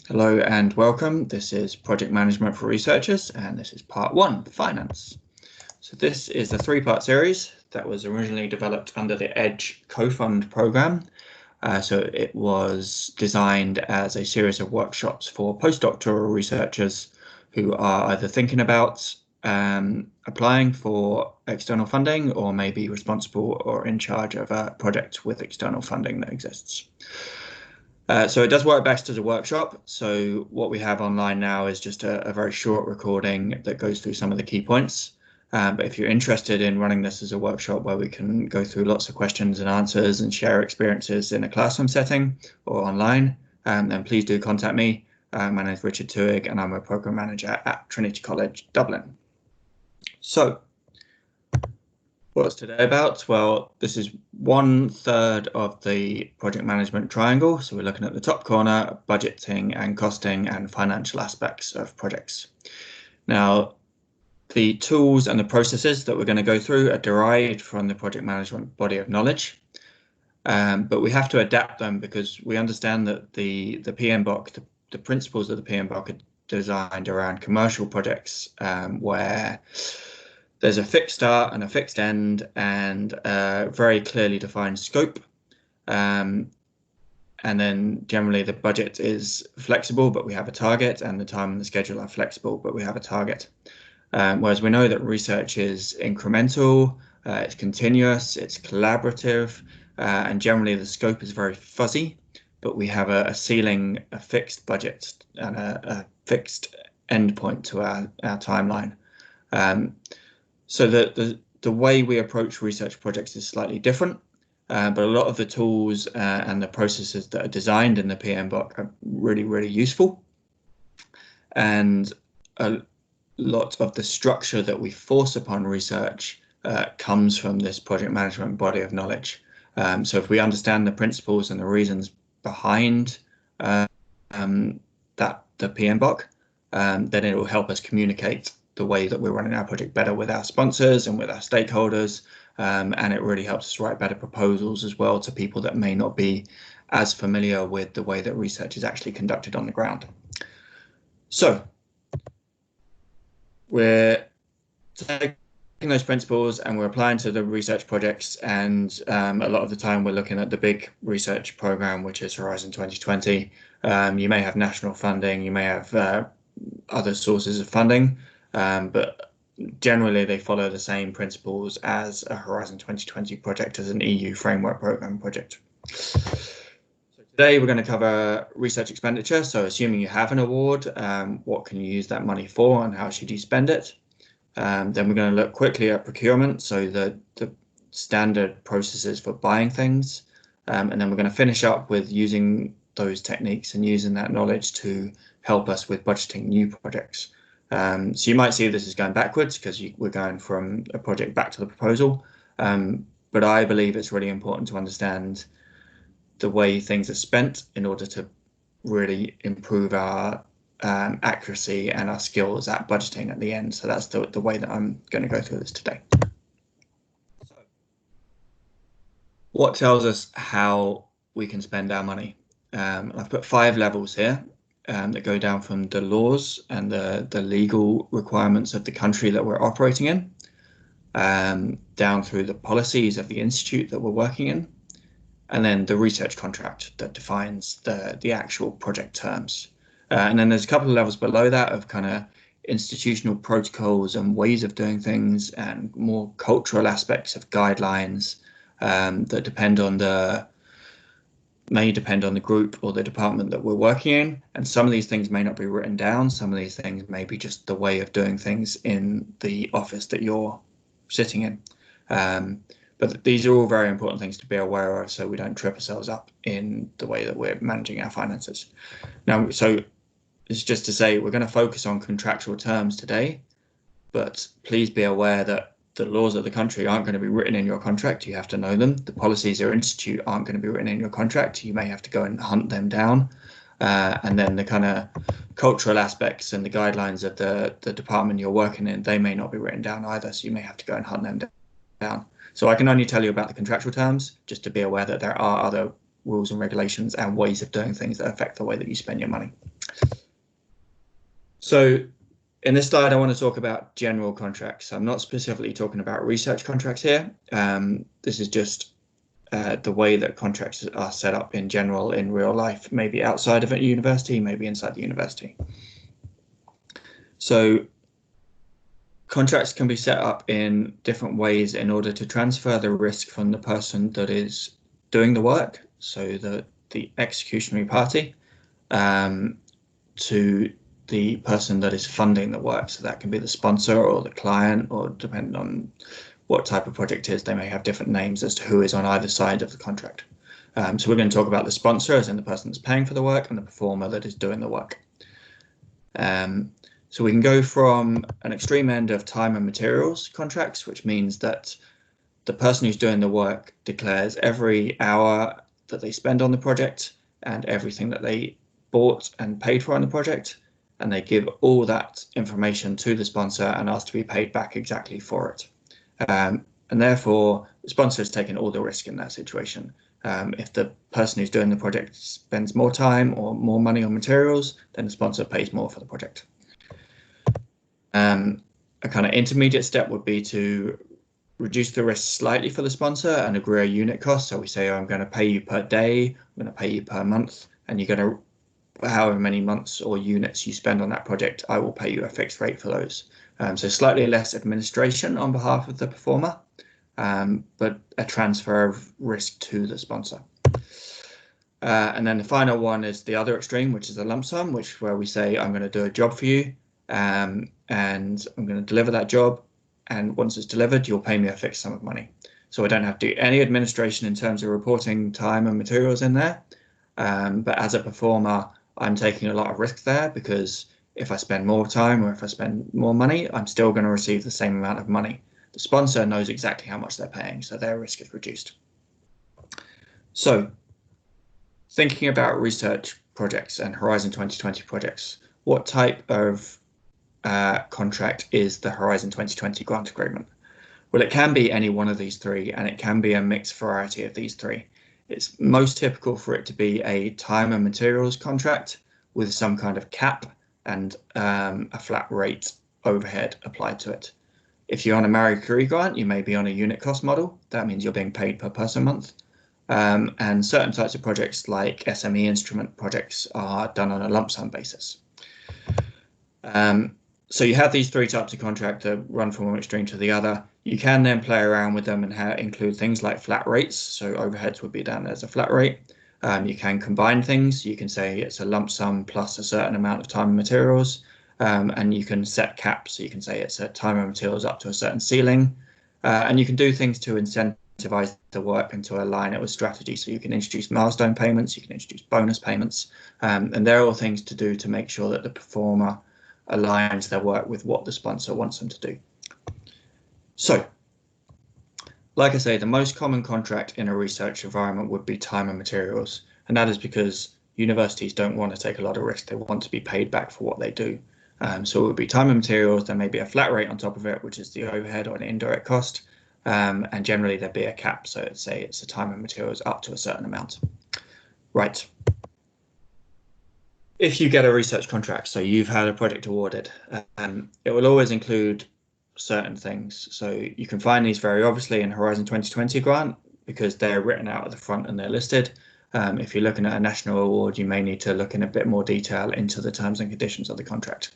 Hello and welcome. This is Project Management for Researchers, and this is part one, finance. So this is a three-part series that was originally developed under the EDGE co-fund program. So it was designed as a series of workshops for postdoctoral researchers who are either thinking about applying for external funding or maybe responsible or in charge of a project with external funding that exists. So it does work best as a workshop. So what we have online now is just a very short recording that goes through some of the key points. But if you're interested in running this as a workshop where we can go through lots of questions and answers and share experiences in a classroom setting or online, then please do contact me. My name is Richard Tuig and I'm a program manager at Trinity College, Dublin. So what's today about? Well, this is 1/3 of the project management triangle. So we're looking at the top corner, budgeting and costing and financial aspects of projects. Now, the tools and the processes that we're going to go through are derived from the project management body of knowledge. But we have to adapt them because we understand that the PMBOK, the principles of the PMBOK are designed around commercial projects where there's a fixed start and a fixed end and a very clearly defined scope. And then generally the budget is flexible, but we have a target, and the time and the schedule are flexible, but we have a target. Whereas we know that research is incremental, it's continuous, it's collaborative, and generally the scope is very fuzzy, but we have a ceiling, a fixed budget, and a fixed endpoint to our timeline. So the way we approach research projects is slightly different, but a lot of the tools and the processes that are designed in the PMBOK are really, really useful. And a lot of the structure that we force upon research comes from this project management body of knowledge. So if we understand the principles and the reasons behind the PMBOK, then it will help us communicate the way that we're running our project better with our sponsors and with our stakeholders, and it really helps us write better proposals as well to people that may not be as familiar with the way that research is actually conducted on the ground. So we're taking those principles and we're applying to the research projects, and a lot of the time we're looking at the big research program, which is Horizon 2020. You may have national funding, you may have other sources of funding, but generally they follow the same principles as a Horizon 2020 project, as an EU framework program project. So today we're going to cover research expenditure. So assuming you have an award, what can you use that money for and how should you spend it? Then we're going to look quickly at procurement, so the standard processes for buying things. And then we're going to finish up with using those techniques and using that knowledge to help us with budgeting new projects. So you might see this is going backwards because we're going from a project back to the proposal. But I believe it's really important to understand the way things are spent in order to really improve our accuracy and our skills at budgeting at the end. So that's the way that I'm going to go through this today. So, what tells us how we can spend our money? I've put 5 levels here that go down from the laws and the legal requirements of the country that we're operating in, down through the policies of the institute that we're working in, and then the research contract that defines the actual project terms. And then there's a couple of levels below that of kind of institutional protocols and ways of doing things and more cultural aspects of guidelines that may depend on the group or the department that we're working in. And some of these things may not be written down. Some of these things may be just the way of doing things in the office that you're sitting in. But these are all very important things to be aware of so we don't trip ourselves up in the way that we're managing our finances. Now, so it's just to say we're going to focus on contractual terms today, but please be aware that the laws of the country aren't going to be written in your contract. You have to know them. The policies or institute aren't going to be written in your contract. You may have to go and hunt them down. And then the kind of cultural aspects and the guidelines of the department you're working in, they may not be written down either. So you may have to go and hunt them down. So I can only tell you about the contractual terms, just to be aware that there are other rules and regulations and ways of doing things that affect the way that you spend your money. So in this slide, I want to talk about general contracts. I'm not specifically talking about research contracts here. This is just the way that contracts are set up in general in real life, maybe outside of a university, maybe inside the university. So contracts can be set up in different ways in order to transfer the risk from the person that is doing the work, so the executionary party, to the person that is funding the work. So that can be the sponsor or the client, or depending on what type of project it is, they may have different names as to who is on either side of the contract. So we're going to talk about the sponsor as in the person that's paying for the work, and the performer that is doing the work. So we can go from an extreme end of time and materials contracts, which means that the person who's doing the work declares every hour that they spend on the project and everything that they bought and paid for on the project, and they give all that information to the sponsor and ask to be paid back exactly for it. And therefore, the sponsor has taken all the risk in that situation. If the person who's doing the project spends more time or more money on materials, then the sponsor pays more for the project. A kind of intermediate step would be to reduce the risk slightly for the sponsor and agree a unit cost. So we say, I'm going to pay you per day, I'm going to pay you per month, and you're going to, however many months or units you spend on that project, I will pay you a fixed rate for those. So slightly less administration on behalf of the performer, but a transfer of risk to the sponsor. And then the final one is the other extreme, which is a lump sum, where we say, I'm going to do a job for you, and I'm going to deliver that job, and once it's delivered, you'll pay me a fixed sum of money. So I don't have to do any administration in terms of reporting time and materials in there, but as a performer, I'm taking a lot of risk there, because if I spend more time or if I spend more money, I'm still going to receive the same amount of money. The sponsor knows exactly how much they're paying, so their risk is reduced. So thinking about research projects and Horizon 2020 projects, what type of contract is the Horizon 2020 grant agreement? Well, it can be any one of these three, and it can be a mixed variety of these three. It's most typical for it to be a time and materials contract with some kind of cap and a flat rate overhead applied to it. If you're on a Marie Curie grant, you may be on a unit cost model. That means you're being paid per person month. And certain types of projects like SME instrument projects are done on a lump sum basis. So you have these three types of contract that run from one extreme to the other. You can then play around with them and include things like flat rates. So overheads would be done as a flat rate. You can combine things. You can say it's a lump sum plus a certain amount of time and materials. And you can set caps. So you can say it's a time and materials up to a certain ceiling. And you can do things to incentivize the work and to align it with strategy. So you can introduce milestone payments, you can introduce bonus payments. And they're all things to do to make sure that the performer aligns their work with what the sponsor wants them to do. So, like I say, the most common contract in a research environment would be time and materials. And that is because universities don't want to take a lot of risk. They want to be paid back for what they do. So it would be time and materials. There may be a flat rate on top of it, which is the overhead or an indirect cost. And generally there'd be a cap. So let's say it's a time and materials up to a certain amount. Right. If you get a research contract, so you've had a project awarded, it will always include certain things. So you can find these very obviously in Horizon 2020 grant because they're written out at the front and they're listed. If you're looking at a national award, you may need to look in a bit more detail into the terms and conditions of the contract.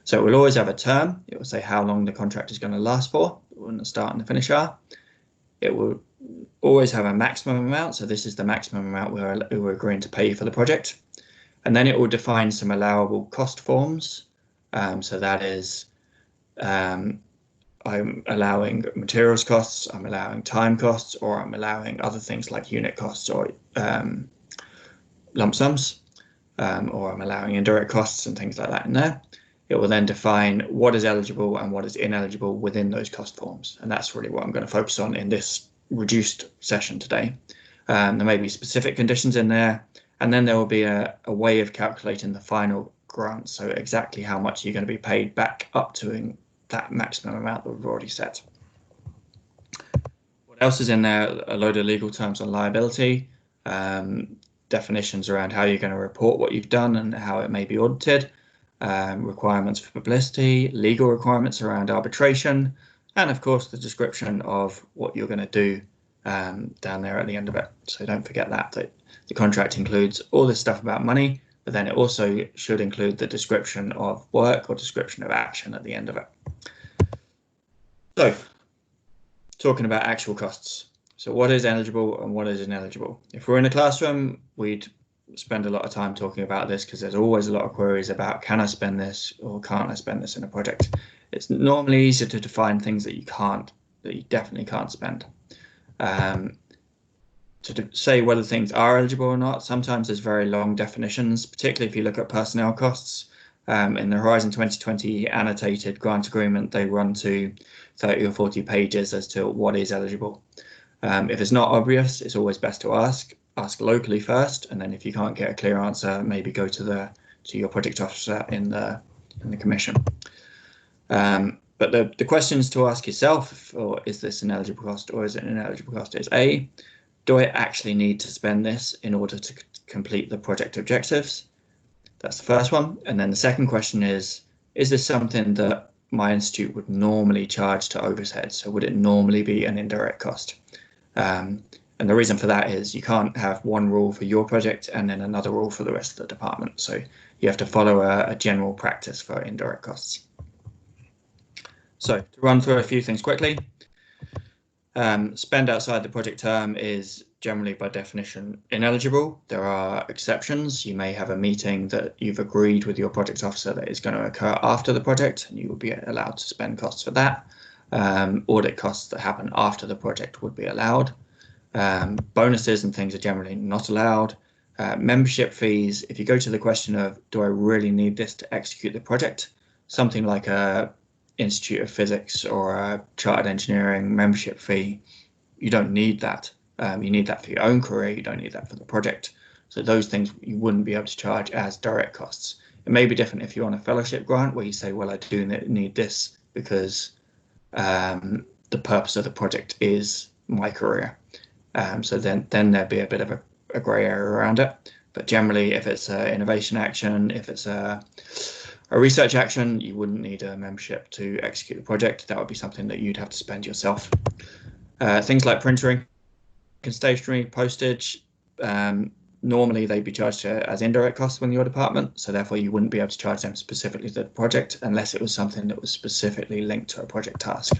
So it will always have a term. It will say how long the contract is going to last for, when the start and the finish are. It will always have a maximum amount. So this is the maximum amount we're agreeing to pay you for the project. And then it will define some allowable cost forms. So that is, I'm allowing materials costs, I'm allowing time costs, or I'm allowing other things like unit costs or lump sums, or I'm allowing indirect costs and things like that in there. It will then define what is eligible and what is ineligible within those cost forms. And that's really what I'm going to focus on in this reduced session today. There may be specific conditions in there. And then there will be a way of calculating the final grant, so exactly how much you're going to be paid back up to that maximum amount that we've already set. What else is in there? A load of legal terms on liability. definitions around how you're going to report what you've done and how it may be audited, requirements for publicity, legal requirements around arbitration, and of course the description of what you're going to do down there at the end of it. So don't forget that the contract includes all this stuff about money, but then it also should include the description of work or description of action at the end of it. So talking about actual costs. So what is eligible and what is ineligible? If we're in a classroom, we'd spend a lot of time talking about this because there's always a lot of queries about, can I spend this or can't I spend this in a project? It's normally easier to define things that you definitely can't spend. To say whether things are eligible or not, sometimes there's very long definitions, particularly if you look at personnel costs. In the Horizon 2020 annotated grant agreement, they run to 30 or 40 pages as to what is eligible. If it's not obvious, it's always best to ask locally first, and then if you can't get a clear answer, maybe go to your project officer in the commission. But the questions to ask yourself, or is this an eligible cost or is it an ineligible cost, is A, do I actually need to spend this in order to complete the project objectives? That's the first one. And then the second question is this something that my institute would normally charge to overhead? So would it normally be an indirect cost? And the reason for that is you can't have one rule for your project and then another rule for the rest of the department. So you have to follow a general practice for indirect costs. So to run through a few things quickly, spend outside the project term is generally by definition ineligible. There are exceptions. You may have a meeting that you've agreed with your project officer that is going to occur after the project, and you will be allowed to spend costs for that. Audit costs that happen after the project would be allowed. Bonuses and things are generally not allowed. Membership fees, if you go to the question of, do I really need this to execute the project? Something like a Institute of Physics or a Chartered Engineering membership fee, you don't need that. You need that for your own career, you don't need that for the project. So those things you wouldn't be able to charge as direct costs. It may be different if you're on a fellowship grant where you say, well, I do need this because the purpose of the project is my career. So then there'd be a bit of a grey area around it. But generally, if it's an innovation action, if it's a research action, you wouldn't need a membership to execute the project. That would be something that you'd have to spend yourself. Things like printing and stationery, postage, normally they'd be charged as indirect costs within your department. So therefore, you wouldn't be able to charge them specifically to the project unless it was something that was specifically linked to a project task.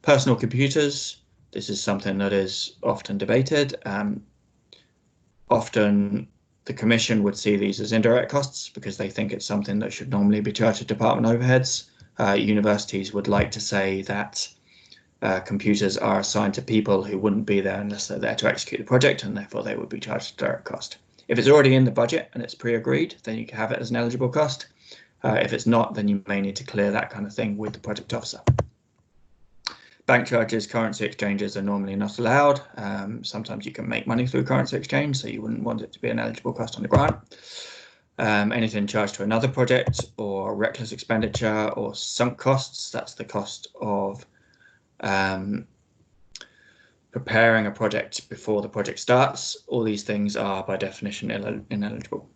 Personal computers. This is something that is often debated. Often the Commission would see these as indirect costs because they think it's something that should normally be charged to department overheads. Universities would like to say that computers are assigned to people who wouldn't be there unless they're there to execute the project, and therefore they would be charged a direct cost. If it's already in the budget and it's pre-agreed, then you can have it as an eligible cost. If it's not, then you may need to clear that kind of thing with the project officer. Bank charges, currency exchanges are normally not allowed. Sometimes you can make money through currency exchange, so you wouldn't want it to be an eligible cost on the grant. Anything charged to another project or reckless expenditure or sunk costs, that's the cost of preparing a project before the project starts. All these things are by definition ineligible.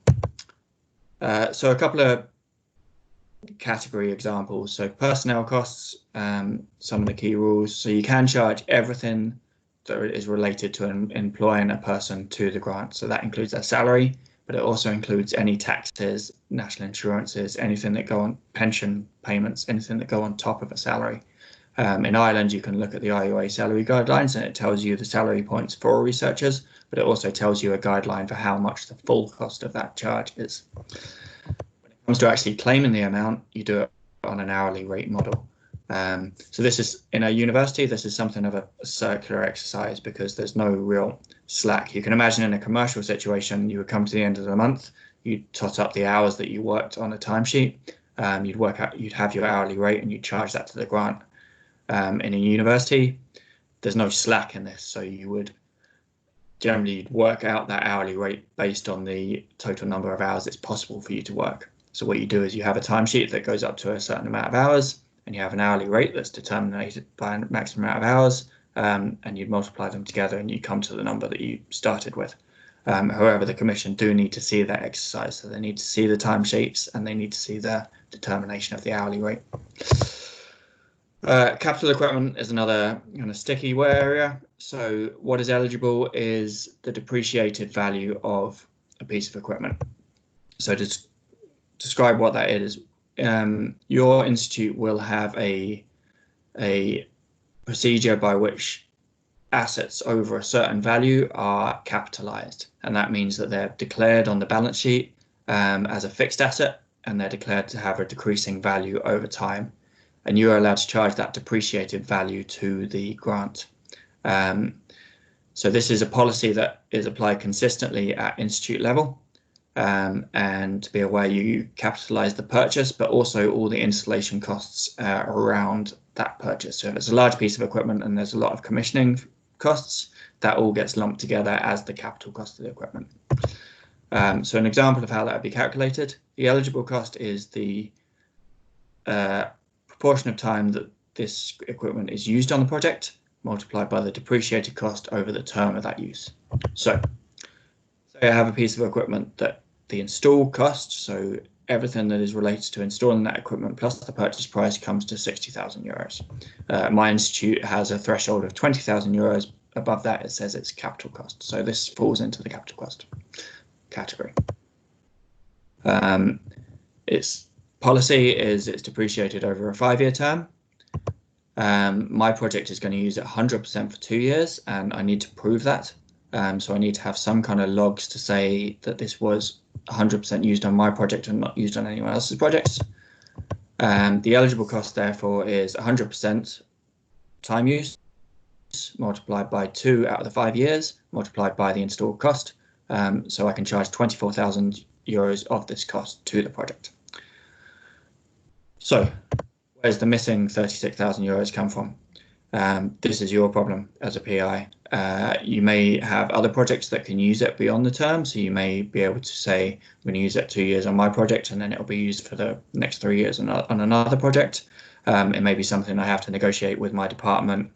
So a couple of category examples. So personnel costs, some of the key rules. So you can charge everything that is related to employing a person to the grant. So that includes their salary, but it also includes any taxes, national insurances, anything that go on, pension payments, anything that go on top of a salary. In Ireland, you can look at the IUA salary guidelines and it tells you the salary points for researchers, but it also tells you a guideline for how much the full cost of that charge is. When it comes to actually claiming the amount, you do it on an hourly rate model. So this is, in a university, this is something of a circular exercise because there's no real slack. You can imagine in a commercial situation, you would come to the end of the month, you'd tot up the hours that you worked on a timesheet, you'd have your hourly rate and you'd charge that to the grant. In a university, there's no slack in this, so you would generally work out that hourly rate based on the total number of hours it's possible for you to work. So what you do is you have a timesheet that goes up to a certain amount of hours, and you have an hourly rate that's determined by a maximum amount of hours, and you'd multiply them together and you come to the number that you started with. However, the Commission do need to see that exercise, so they need to see the timesheets and they need to see the determination of the hourly rate. Capital equipment is another kind of sticky area. So what is eligible is the depreciated value of a piece of equipment. So to describe what that is, your institute will have a procedure by which assets over a certain value are capitalized, and that means that they're declared on the balance sheet as a fixed asset, and they're declared to have a decreasing value over time, and you are allowed to charge that depreciated value to the grant. So this is a policy that is applied consistently at institute level, and to be aware, you capitalize the purchase, but also all the installation costs around that purchase. So if it's a large piece of equipment and there's a lot of commissioning costs, that all gets lumped together as the capital cost of the equipment. So an example of how that would be calculated, the eligible cost is the proportion of time that this equipment is used on the project multiplied by the depreciated cost over the term of that use. So say I have a piece of equipment that the install cost, so everything that is related to installing that equipment plus the purchase price, comes to 60,000 euros. My institute has a threshold of 20,000 euros. Above that, it says it's capital cost. So this falls into the capital cost category. Its policy is it's depreciated over a 5-year term. My project is going to use it 100% for 2 years, and I need to prove that. So I need to have some kind of logs to say that this was 100% used on my project and not used on anyone else's projects. The eligible cost, therefore, is 100% time use multiplied by 2 out of the 5 years, multiplied by the installed cost. So I can charge 24,000 euros of this cost to the project. So where's the missing 36,000 euros come from? This is your problem as a PI. You may have other projects that can use it beyond the term, so you may be able to say, I'm going to use it 2 years on my project, and then it'll be used for the next 3 years on another project. It may be something I have to negotiate with my department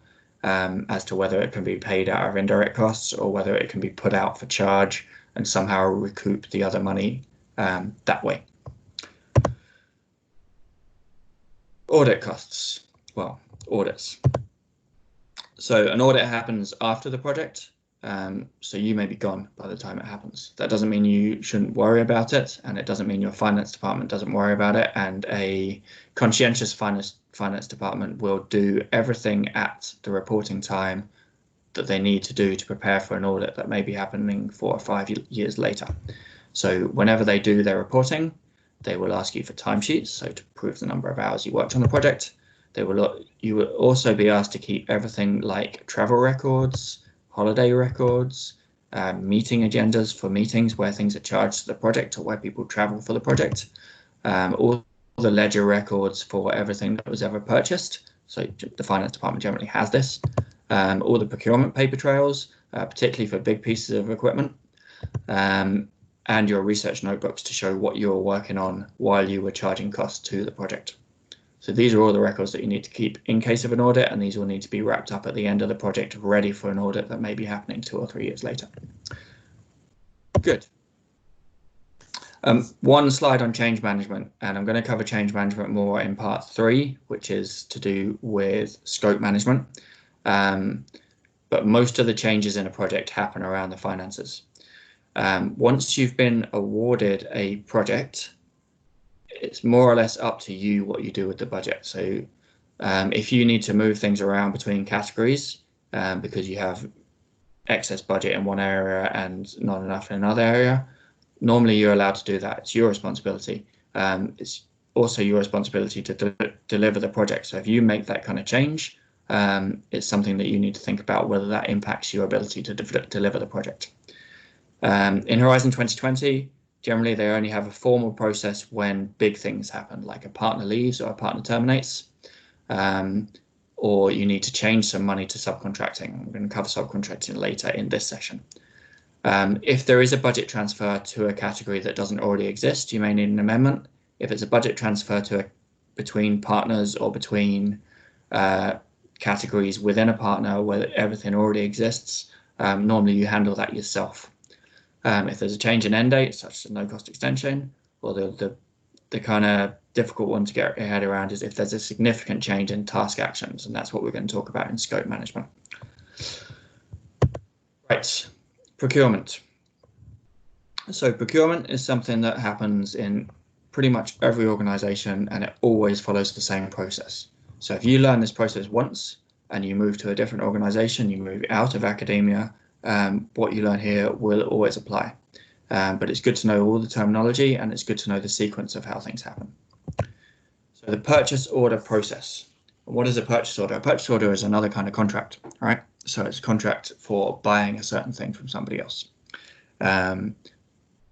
as to whether it can be paid out of indirect costs or whether it can be put out for charge and somehow recoup the other money that way. Audit costs. Well, audits. So an audit happens after the project, so you may be gone by the time it happens. That doesn't mean you shouldn't worry about it, and it doesn't mean your finance department doesn't worry about it, and a conscientious finance department will do everything at the reporting time that they need to do to prepare for an audit that may be happening 4 or 5 years later. So whenever they do their reporting, they will ask you for timesheets, so to prove the number of hours you worked on the project. You will also be asked to keep everything like travel records, holiday records, meeting agendas for meetings where things are charged to the project or where people travel for the project, all the ledger records for everything that was ever purchased. So the finance department generally has this. All the procurement paper trails, particularly for big pieces of equipment, and your research notebooks to show what you were working on while you were charging costs to the project. So these are all the records that you need to keep in case of an audit, and these will need to be wrapped up at the end of the project, ready for an audit that may be happening 2 or 3 years later. Good. One slide on change management, and I'm going to cover change management more in part 3, which is to do with scope management. But most of the changes in a project happen around the finances. Once you've been awarded a project, it's more or less up to you what you do with the budget. So if you need to move things around between categories because you have excess budget in one area and not enough in another area, normally you're allowed to do that. It's your responsibility. It's also your responsibility to deliver the project. So if you make that kind of change, it's something that you need to think about whether that impacts your ability to deliver the project. In Horizon 2020, generally they only have a formal process when big things happen, like a partner leaves or a partner terminates, or you need to change some money to subcontracting. I'm going to cover subcontracting later in this session. If there is a budget transfer to a category that doesn't already exist, you may need an amendment. If it's a budget transfer between partners or between categories within a partner where everything already exists, normally you handle that yourself. If there's a change in end date, such as a no-cost extension, or the kind of difficult one to get your head around is if there's a significant change in task actions, and that's what we're going to talk about in scope management. Right, procurement. So procurement is something that happens in pretty much every organization, and it always follows the same process. So if you learn this process once and you move to a different organization, you move out of academia, what you learn here will always apply. But it's good to know all the terminology, and it's good to know the sequence of how things happen. So the purchase order process. What is a purchase order? A purchase order is another kind of contract, right? So it's a contract for buying a certain thing from somebody else.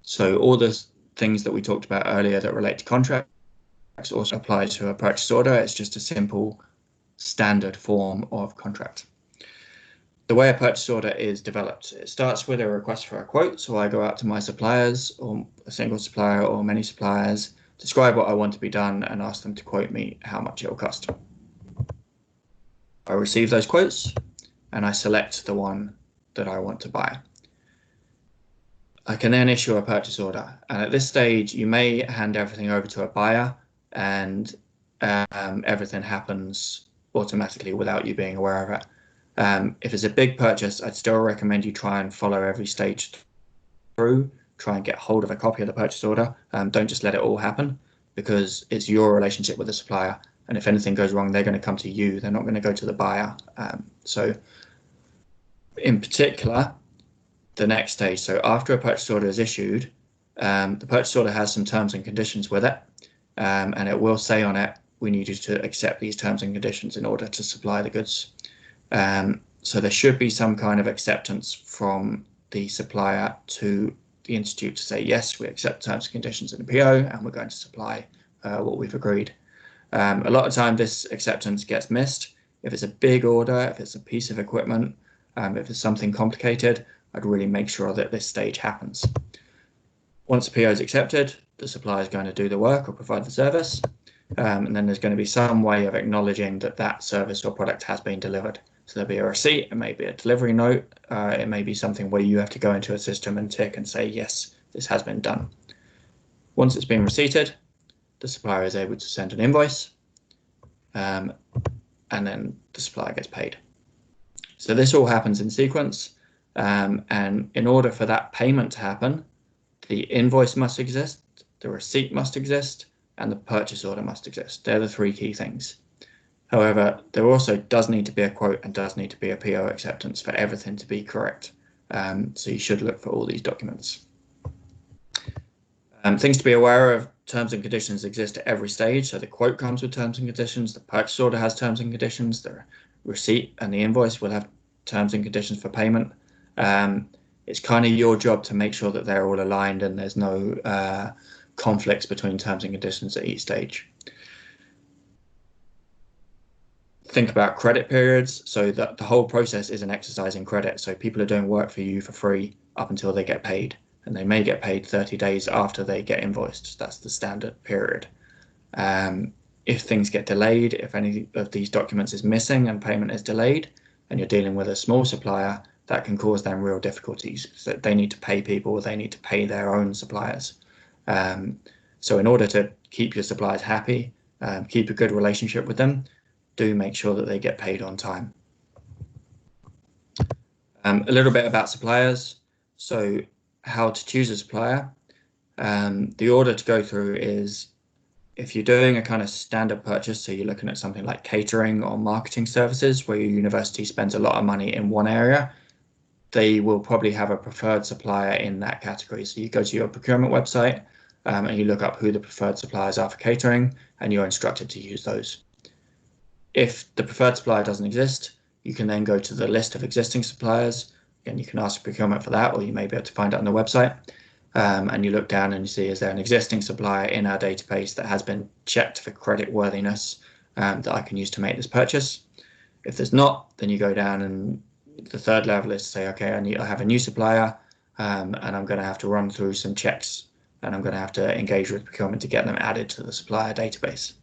So all the things that we talked about earlier that relate to contracts also apply to a purchase order. It's just a simple standard form of contract. The way a purchase order is developed, it starts with a request for a quote. So I go out to my suppliers, or a single supplier or many suppliers, describe what I want to be done and ask them to quote me how much it will cost. I receive those quotes and I select the one that I want to buy. I can then issue a purchase order, and at this stage you may hand everything over to a buyer and everything happens automatically without you being aware of it. If it's a big purchase, I'd still recommend you try and follow every stage through, try and get hold of a copy of the purchase order. Don't just let it all happen, because it's your relationship with the supplier, and if anything goes wrong, they're going to come to you. They're not going to go to the buyer. So in particular, the next stage, so after a purchase order is issued, the purchase order has some terms and conditions with it, and it will say on it, we need you to accept these terms and conditions in order to supply the goods. So there should be some kind of acceptance from the supplier to the institute to say, yes, we accept terms and conditions in the PO, and we're going to supply what we've agreed. A lot of time this acceptance gets missed. If it's a big order, if it's a piece of equipment, if it's something complicated, I'd really make sure that this stage happens. Once the PO is accepted, the supplier is going to do the work or provide the service, and then there's going to be some way of acknowledging that that service or product has been delivered. So there'll be a receipt, it may be a delivery note, it may be something where you have to go into a system and tick and say, yes, this has been done. Once it's been receipted, the supplier is able to send an invoice, and then the supplier gets paid. So this all happens in sequence, and in order for that payment to happen, the invoice must exist, the receipt must exist, and the purchase order must exist. They're the three key things. However, there also does need to be a quote and does need to be a PO acceptance for everything to be correct. So you should look for all these documents. Things to be aware of: terms and conditions exist at every stage. So the quote comes with terms and conditions, the purchase order has terms and conditions, the receipt and the invoice will have terms and conditions for payment. It's kind of your job to make sure that they're all aligned and there's no conflicts between terms and conditions at each stage. Think about credit periods, so that the whole process is an exercise in credit. So people are doing work for you for free up until they get paid, and they may get paid 30 days after they get invoiced. That's the standard period. If things get delayed, if any of these documents is missing and payment is delayed, and you're dealing with a small supplier, that can cause them real difficulties. So they need to pay people, they need to pay their own suppliers. So in order to keep your suppliers happy, keep a good relationship with them, do make sure that they get paid on time. A little bit about suppliers. So how to choose a supplier. The order to go through is, if you're doing a kind of standard purchase, so you're looking at something like catering or marketing services where your university spends a lot of money in one area, they will probably have a preferred supplier in that category. So you go to your procurement website and you look up who the preferred suppliers are for catering, and you're instructed to use those. If the preferred supplier doesn't exist, you can then go to the list of existing suppliers, and you can ask procurement for that, or you may be able to find it on the website. And you look down and you see, is there an existing supplier in our database that has been checked for credit worthiness that I can use to make this purchase? If there's not, then you go down, and the third level is to say, okay, I have a new supplier, and I'm going to have to run through some checks, and I'm going to have to engage with procurement to get them added to the supplier database.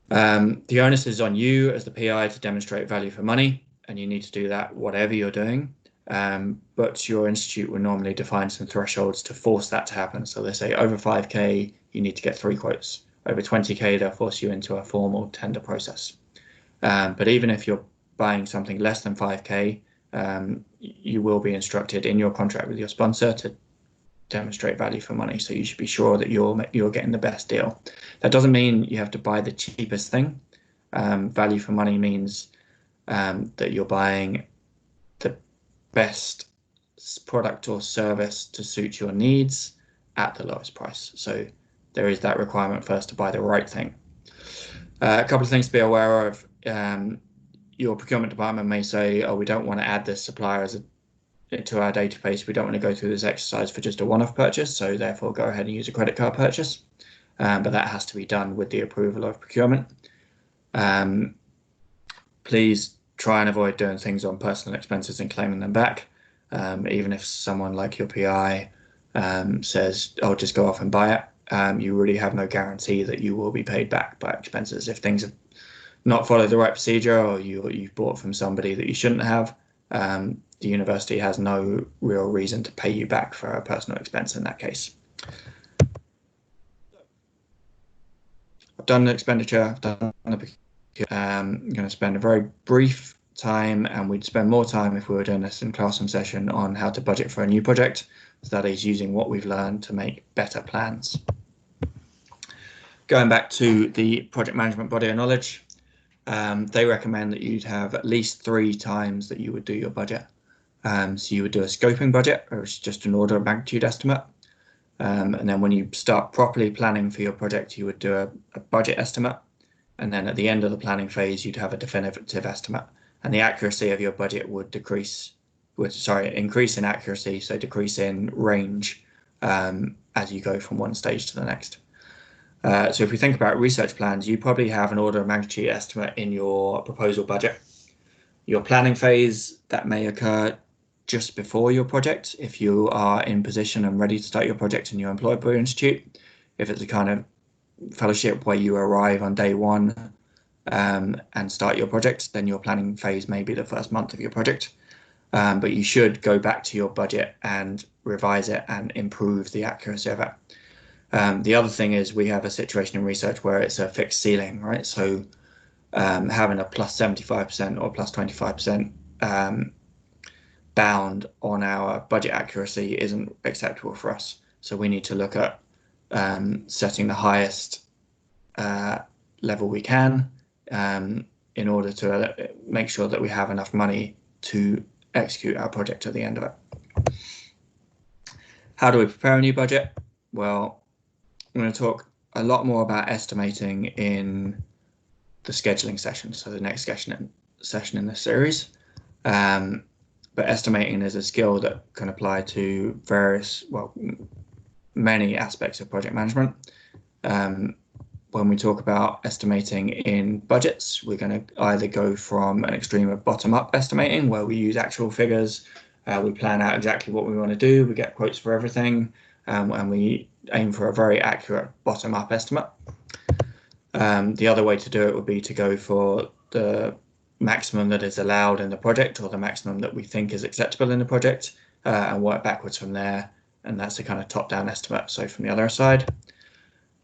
The onus is on you as the PI to demonstrate value for money, and you need to do that whatever you're doing. but your institute will normally define some thresholds to force that to happen. So they say over 5K, you need to get 3 quotes. Over 20K, they'll force you into a formal tender process. But even if you're buying something less than 5K, you will be instructed in your contract with your sponsor to demonstrate value for money. So you should be sure that you're getting the best deal. That doesn't mean you have to buy the cheapest thing. Value for money means that you're buying the best product or service to suit your needs at the lowest price. So there is that requirement first to buy the right thing. A couple of things to be aware of. Your procurement department may say, oh, we don't want to add this supplier to our database. We don't want to go through this exercise for just a one-off purchase, so therefore go ahead and use a credit card purchase. But that has to be done with the approval of procurement. Please try and avoid doing things on personal expenses and claiming them back. Even if someone like your PI says, oh, just go off and buy it, you really have no guarantee that you will be paid back by expenses. If things have not followed the right procedure, or you've bought from somebody that you shouldn't have, the university has no real reason to pay you back for a personal expense in that case. I've done the expenditure, I've done the procurement. I'm going to spend a very brief time, and we'd spend more time if we were doing this in classroom session, on how to budget for a new project. So that is using what we've learned to make better plans. Going back to the project management body of knowledge, they recommend that you'd have at least 3 times that you would do your budget. So you would do a scoping budget, or it's just an order of magnitude estimate. And then when you start properly planning for your project, you would do a budget estimate. And then at the end of the planning phase, you'd have a definitive estimate. And the accuracy of your budget would increase in accuracy, so decrease in range as you go from one stage to the next. So if we think about research plans, you probably have an order of magnitude estimate in your proposal budget. Your planning phase, that may occur just before your project if you are in position and ready to start your project and you're employed by your institute. If it's a kind of fellowship where you arrive on day 1 and start your project, then your planning phase may be the first month of your project. But you should go back to your budget and revise it and improve the accuracy of it. The other thing is we have a situation in research where it's a fixed ceiling, right? So having a plus 75% or plus 25% bound on our budget accuracy isn't acceptable for us. So we need to look at setting the highest level we can in order to make sure that we have enough money to execute our project at the end of it. How do we prepare a new budget? Well, I'm going to talk a lot more about estimating in the scheduling session, so the next session in this series. But estimating is a skill that can apply to many aspects of project management. When we talk about estimating in budgets, we're going to either go from an extreme of bottom-up estimating, where we use actual figures, we plan out exactly what we want to do, we get quotes for everything, and we aim for a very accurate bottom-up estimate. The other way to do it would be to go for the maximum that is allowed in the project, or the maximum that we think is acceptable in the project, and work backwards from there. And that's a kind of top-down estimate. So from the other side,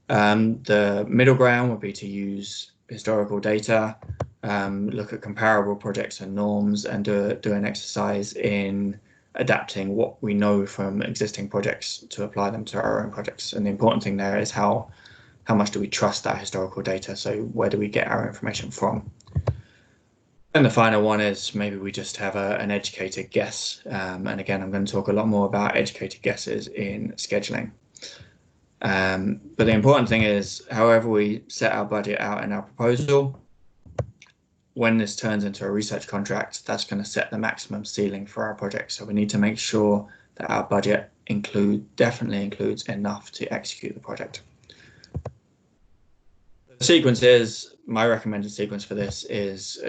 the middle ground would be to use historical data, look at comparable projects and norms, and do an exercise in adapting what we know from existing projects to apply them to our own projects. And the important thing there is how much do we trust that historical data? So where do we get our information from? And the final one is maybe we just have an educated guess. And again, I'm going to talk a lot more about educated guesses in scheduling. But the important thing is, however we set our budget out in our proposal, when this turns into a research contract, that's going to set the maximum ceiling for our project. So we need to make sure that our budget definitely includes enough to execute the project. The sequence is, my recommended sequence for this is,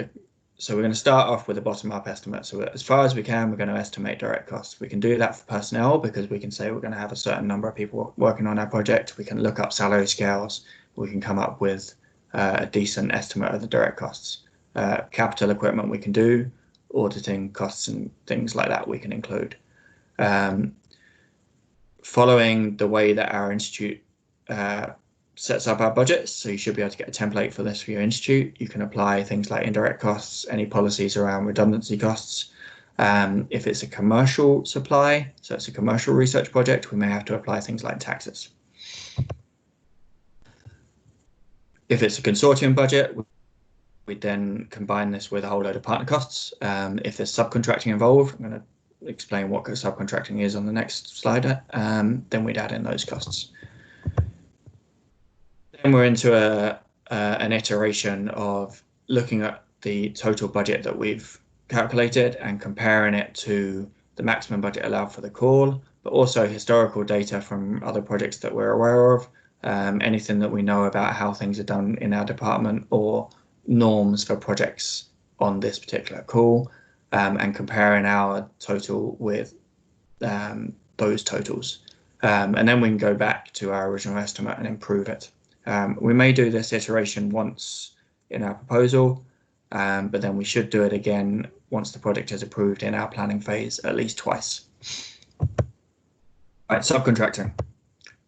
so we're going to start off with a bottom-up estimate. So as far as we can, we're going to estimate direct costs. We can do that for personnel because we can say we're going to have a certain number of people working on our project. We can look up salary scales. We can come up with a decent estimate of the direct costs. Capital equipment we can do. auditing costs and things like that we can include. Following the way that our institute sets up our budgets, so you should be able to get a template for this for your institute. You can apply things like indirect costs, any policies around redundancy costs. If it's a commercial supply, so it's a commercial research project, we may have to apply things like taxes. If it's a consortium budget, we then combine this with a whole load of partner costs. If there's subcontracting involved, I'm going to explain what subcontracting is on the next slide, then we'd add in those costs. Then we're into an iteration of looking at the total budget that we've calculated and comparing it to the maximum budget allowed for the call, but also historical data from other projects that we're aware of, anything that we know about how things are done in our department or norms for projects on this particular call, and comparing our total with those totals. And then we can go back to our original estimate and improve it. We may do this iteration once in our proposal, but then we should do it again once the project is approved in our planning phase at least twice. Right, subcontracting.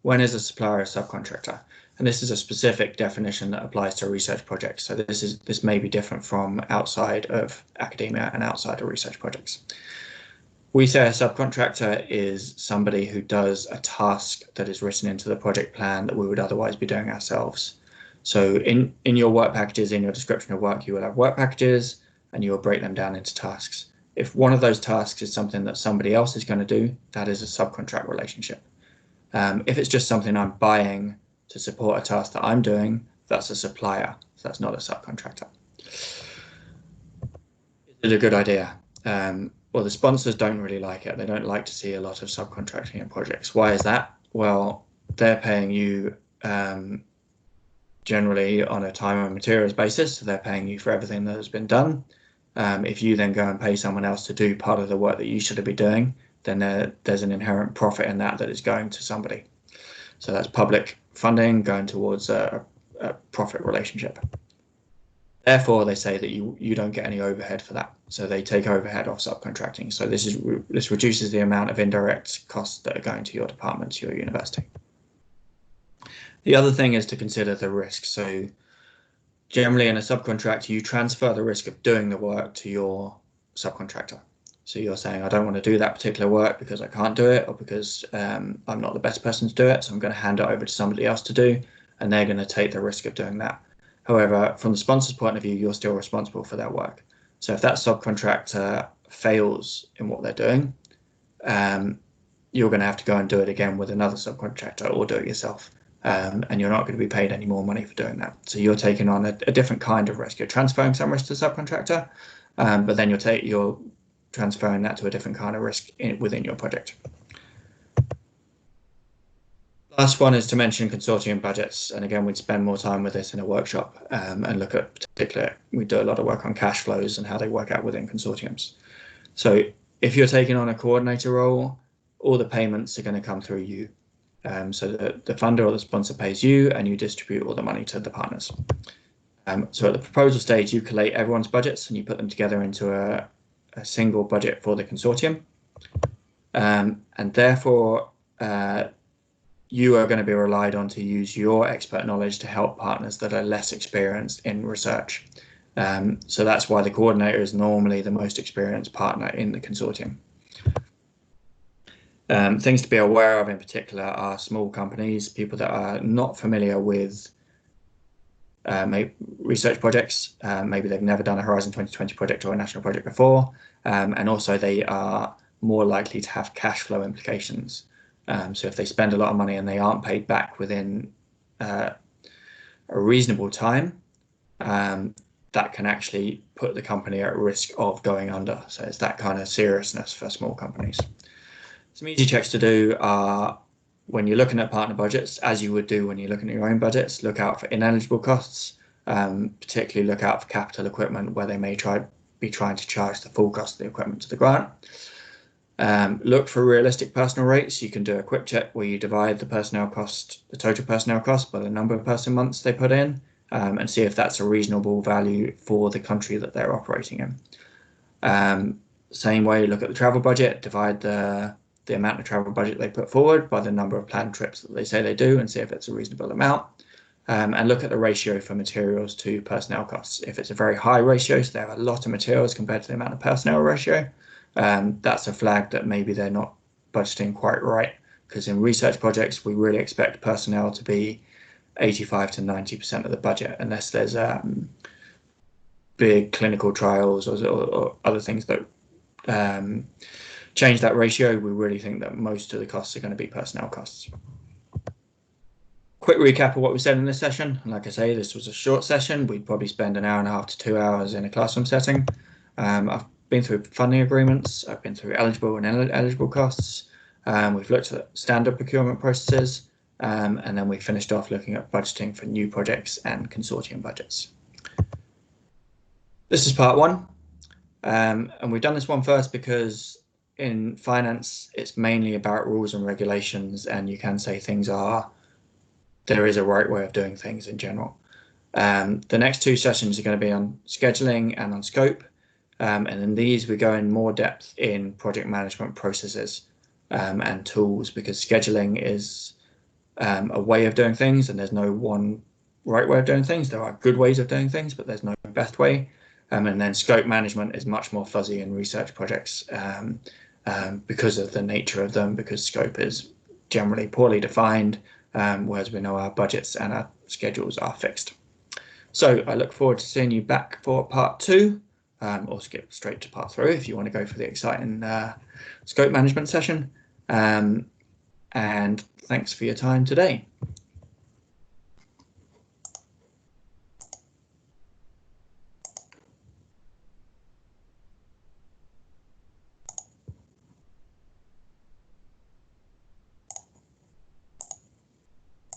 When is a supplier a subcontractor? And this is a specific definition that applies to research projects. So this may be different from outside of academia and outside of research projects. We say a subcontractor is somebody who does a task that is written into the project plan that we would otherwise be doing ourselves. So in your work packages, in your description of work, you will have work packages and you will break them down into tasks. If one of those tasks is something that somebody else is going to do, that is a subcontract relationship. If it's just something I'm buying to support a task that I'm doing, that's a supplier. So that's not a subcontractor. Is it a good idea? Well, the sponsors don't really like it. They don't like to see a lot of subcontracting in projects. Why is that? Well, they're paying you generally on a time and materials basis. So they're paying you for everything that has been done. If you then go and pay someone else to do part of the work that you should be doing, then there's an inherent profit in that is going to somebody. So that's public funding going towards a profit relationship. Therefore, they say that you don't get any overhead for that. So they take overhead off subcontracting. So this reduces the amount of indirect costs that are going to your department, to your university. The other thing is to consider the risk. So generally in a subcontract, you transfer the risk of doing the work to your subcontractor. So you're saying, I don't want to do that particular work because I can't do it, or because I'm not the best person to do it. So I'm going to hand it over to somebody else to do, and they're going to take the risk of doing that. However, from the sponsor's point of view, you're still responsible for their work. So if that subcontractor fails in what they're doing, you're going to have to go and do it again with another subcontractor or do it yourself. And you're not going to be paid any more money for doing that. So you're taking on a different kind of risk. You're transferring some risk to the subcontractor, but then you're transferring that to a different kind of risk within your project. Last one is to mention consortium budgets. And again, we'd spend more time with this in a workshop and look at particular, we do a lot of work on cash flows and how they work out within consortiums. So if you're taking on a coordinator role, all the payments are going to come through you. So the funder or the sponsor pays you and you distribute all the money to the partners. So at the proposal stage, you collate everyone's budgets and you put them together into a single budget for the consortium. And therefore, you are going to be relied on to use your expert knowledge to help partners that are less experienced in research. So that's why the coordinator is normally the most experienced partner in the consortium. Things to be aware of in particular are small companies, people that are not familiar with research projects. Maybe they've never done a Horizon 2020 project or a national project before. And also they are more likely to have cash flow implications. So if they spend a lot of money and they aren't paid back within a reasonable time, that can actually put the company at risk of going under. So it's that kind of seriousness for small companies. Some easy checks to do are when you're looking at partner budgets, as you would do when you're looking at your own budgets, look out for ineligible costs, particularly look out for capital equipment where they may be trying to charge the full cost of the equipment to the grant. Look for realistic personal rates. You can do a quick check where you divide the total personnel cost by the number of person months they put in, and see if that's a reasonable value for the country that they're operating in. Same way, look at the travel budget, divide the amount of travel budget they put forward by the number of planned trips that they say they do and see if it's a reasonable amount. And look at the ratio for materials to personnel costs. If it's a very high ratio, so there are a lot of materials compared to the amount of personnel ratio, that's a flag that maybe they're not budgeting quite right, because in research projects, we really expect personnel to be 85 to 90% of the budget, unless there's big clinical trials or other things that change that ratio. We really think that most of the costs are going to be personnel costs. Quick recap of what we said in this session. Like I say, this was a short session. We'd probably spend an hour and a half to 2 hours in a classroom setting. I've been through funding agreements. I've been through eligible and ineligible costs. We've looked at standard procurement processes. And then we finished off looking at budgeting for new projects and consortium budgets. This is part one. And we've done this one first because in finance, it's mainly about rules and regulations, and you can say there is a right way of doing things in general. The next two sessions are going to be on scheduling and on scope. And in these, we go in more depth in project management processes and tools, because scheduling is a way of doing things, and there's no one right way of doing things. There are good ways of doing things, but there's no best way. And then scope management is much more fuzzy in research projects because of the nature of them, because scope is generally poorly defined, whereas we know our budgets and our schedules are fixed. So I look forward to seeing you back for part two, or skip straight to part three if you want to go for the exciting scope management session. And thanks for your time today.